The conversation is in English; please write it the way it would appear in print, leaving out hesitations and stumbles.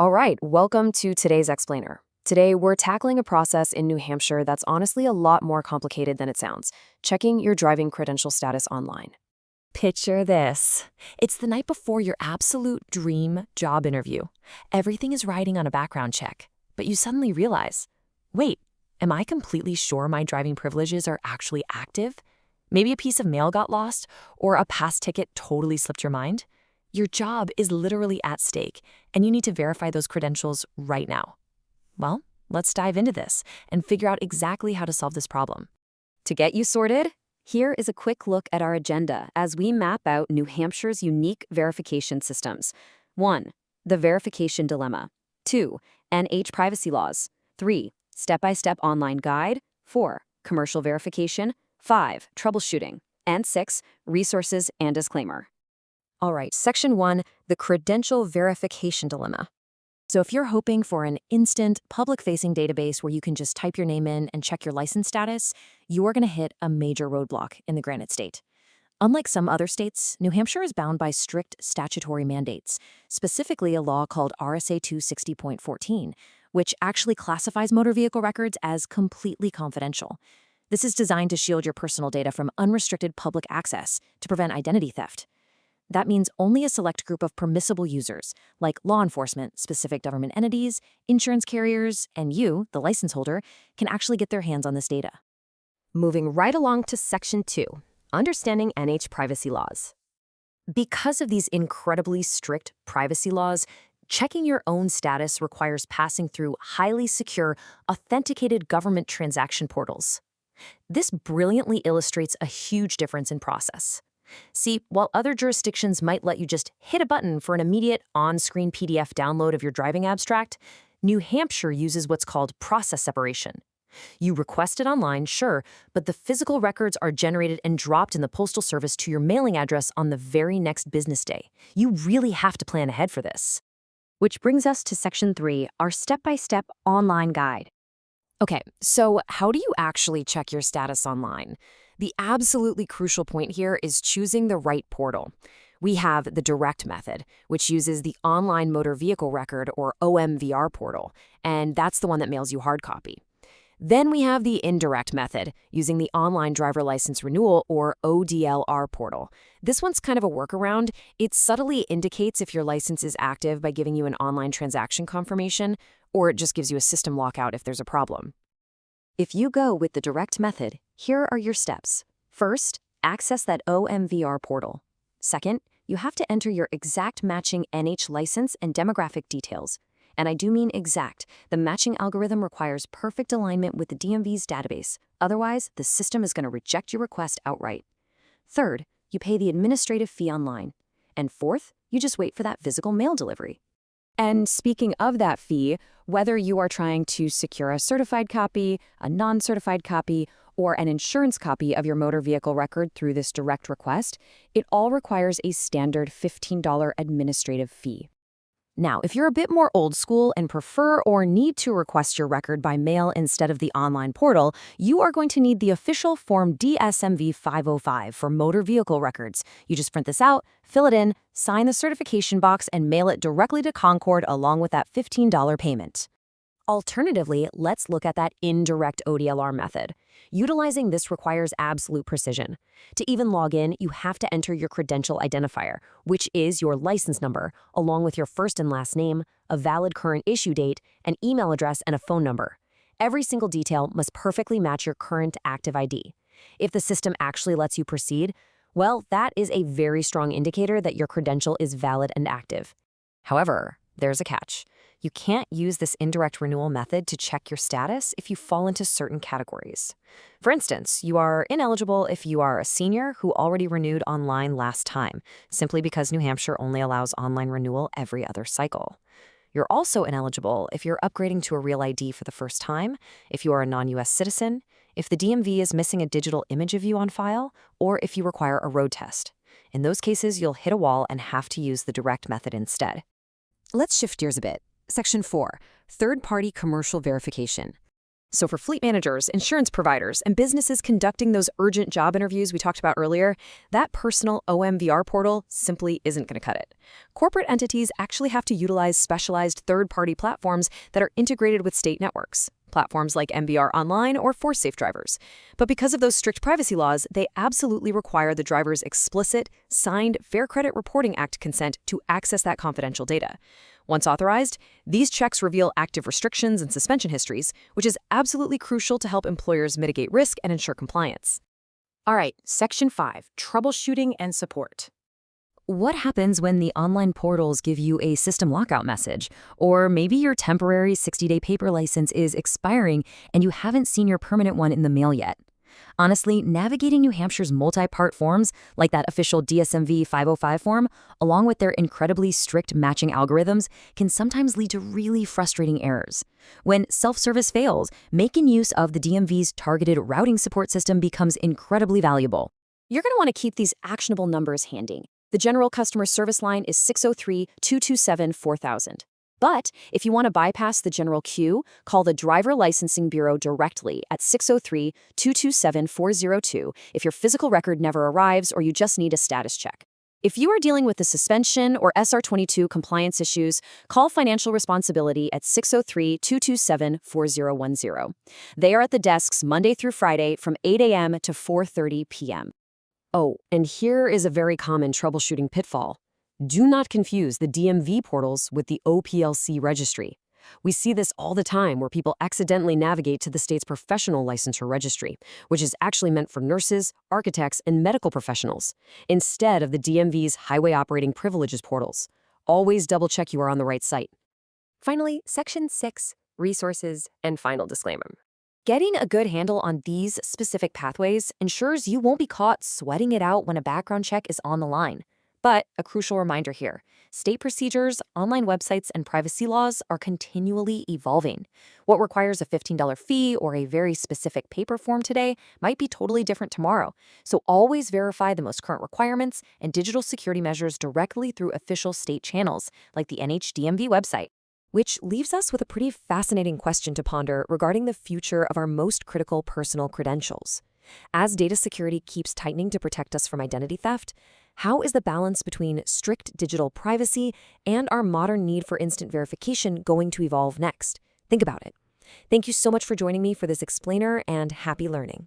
All right, welcome to today's explainer. Today, we're tackling a process in New Hampshire that's honestly a lot more complicated than it sounds, checking your driving credential status online. Picture this. It's the night before your absolute dream job interview. Everything is riding on a background check, but you suddenly realize, wait, am I completely sure my driving privileges are actually active? Maybe a piece of mail got lost, or a past ticket totally slipped your mind? Your job is literally at stake, and you need to verify those credentials right now. Well, let's dive into this and figure out exactly how to solve this problem. To get you sorted, here is a quick look at our agenda as we map out New Hampshire's unique verification systems. 1. The verification dilemma. 2. NH privacy laws. 3. Step-by-step online guide. 4. Commercial verification. 5. Troubleshooting. And 6. Resources and disclaimer. All right, Section 1, the credential verification dilemma. So if you're hoping for an instant, public-facing database where you can just type your name in and check your license status, you're going to hit a major roadblock in the Granite State. Unlike some other states, New Hampshire is bound by strict statutory mandates, specifically a law called RSA 260.14, which actually classifies motor vehicle records as completely confidential. This is designed to shield your personal data from unrestricted public access to prevent identity theft. That means only a select group of permissible users, like law enforcement, specific government entities, insurance carriers, and you, the license holder, can actually get their hands on this data. Moving right along to Section 2, understanding NH privacy laws. Because of these incredibly strict privacy laws, checking your own status requires passing through highly secure, authenticated government transaction portals. This brilliantly illustrates a huge difference in process. See, while other jurisdictions might let you just hit a button for an immediate on-screen PDF download of your driving abstract, New Hampshire uses what's called process separation. You request it online, sure, but the physical records are generated and dropped in the Postal Service to your mailing address on the very next business day. You really have to plan ahead for this. Which brings us to Section 3, our step-by-step online guide. Okay, so how do you actually check your status online? The absolutely crucial point here is choosing the right portal. We have the direct method, which uses the Online Motor Vehicle Record, or OMVR portal, and that's the one that mails you hard copy. Then we have the indirect method, using the Online Driver License Renewal, or ODLR portal. This one's kind of a workaround. It subtly indicates if your license is active by giving you an online transaction confirmation, or it just gives you a system lockout if there's a problem. If you go with the direct method, here are your steps. First, access that OMVR portal. Second, you have to enter your exact matching NH license and demographic details. And I do mean exact. The matching algorithm requires perfect alignment with the DMV's database. Otherwise, the system is going to reject your request outright. Third, you pay the administrative fee online. And fourth, you just wait for that physical mail delivery. And speaking of that fee, whether you are trying to secure a certified copy, a non-certified copy, or an insurance copy of your motor vehicle record through this direct request, it all requires a standard $15 administrative fee. Now, if you're a bit more old school and prefer or need to request your record by mail instead of the online portal, you are going to need the official Form DSMV 505 for motor vehicle records. You just print this out, fill it in, sign the certification box, and mail it directly to Concord along with that $15 payment. Alternatively, let's look at that indirect ODLR method. Utilizing this requires absolute precision. To even log in, you have to enter your credential identifier, which is your license number, along with your first and last name, a valid current issue date, an email address, and a phone number. Every single detail must perfectly match your current active ID. If the system actually lets you proceed, well, that is a very strong indicator that your credential is valid and active. However, there's a catch. You can't use this indirect renewal method to check your status if you fall into certain categories. For instance, you are ineligible if you are a senior who already renewed online last time, simply because New Hampshire only allows online renewal every other cycle. You're also ineligible if you're upgrading to a real ID for the first time, if you are a non-US citizen, if the DMV is missing a digital image of you on file, or if you require a road test. In those cases, you'll hit a wall and have to use the direct method instead. Let's shift gears a bit. Section 4, third-party commercial verification. So for fleet managers, insurance providers, and businesses conducting those urgent job interviews we talked about earlier, that personal OMVR portal simply isn't going to cut it. Corporate entities actually have to utilize specialized third-party platforms that are integrated with state networks, platforms like MVR Online or ForceSafe drivers. But because of those strict privacy laws, they absolutely require the driver's explicit, signed Fair Credit Reporting Act consent to access that confidential data. Once authorized, these checks reveal active restrictions and suspension histories, which is absolutely crucial to help employers mitigate risk and ensure compliance. All right, Section 5, Troubleshooting and Support. What happens when the online portals give you a system lockout message? Or maybe your temporary 60-day paper license is expiring and you haven't seen your permanent one in the mail yet? Honestly, navigating New Hampshire's multi-part forms, like that official DSMV 505 form, along with their incredibly strict matching algorithms, can sometimes lead to really frustrating errors. When self-service fails, making use of the DMV's targeted routing support system becomes incredibly valuable. You're going to want to keep these actionable numbers handy. The general customer service line is 603-227-4000. But if you want to bypass the general queue, call the Driver Licensing Bureau directly at 603-227-402 if your physical record never arrives or you just need a status check. If you are dealing with the suspension or SR22 compliance issues, call Financial Responsibility at 603-227-4010. They are at the desks Monday through Friday from 8 a.m. to 4:30 p.m. Oh, and here is a very common troubleshooting pitfall. Do not confuse the DMV portals with the OPLC registry. We see this all the time where people accidentally navigate to the state's professional licensure registry, which is actually meant for nurses, architects, and medical professionals, instead of the DMV's highway operating privileges portals. Always double-check you are on the right site. Finally, Section 6, Resources and Final Disclaimer. Getting a good handle on these specific pathways ensures you won't be caught sweating it out when a background check is on the line. But a crucial reminder here, state procedures, online websites, and privacy laws are continually evolving. What requires a $15 fee or a very specific paper form today might be totally different tomorrow. So always verify the most current requirements and digital security measures directly through official state channels, like the NHDMV website. Which leaves us with a pretty fascinating question to ponder regarding the future of our most critical personal credentials. As data security keeps tightening to protect us from identity theft, how is the balance between strict digital privacy and our modern need for instant verification going to evolve next? Think about it. Thank you so much for joining me for this explainer, and happy learning.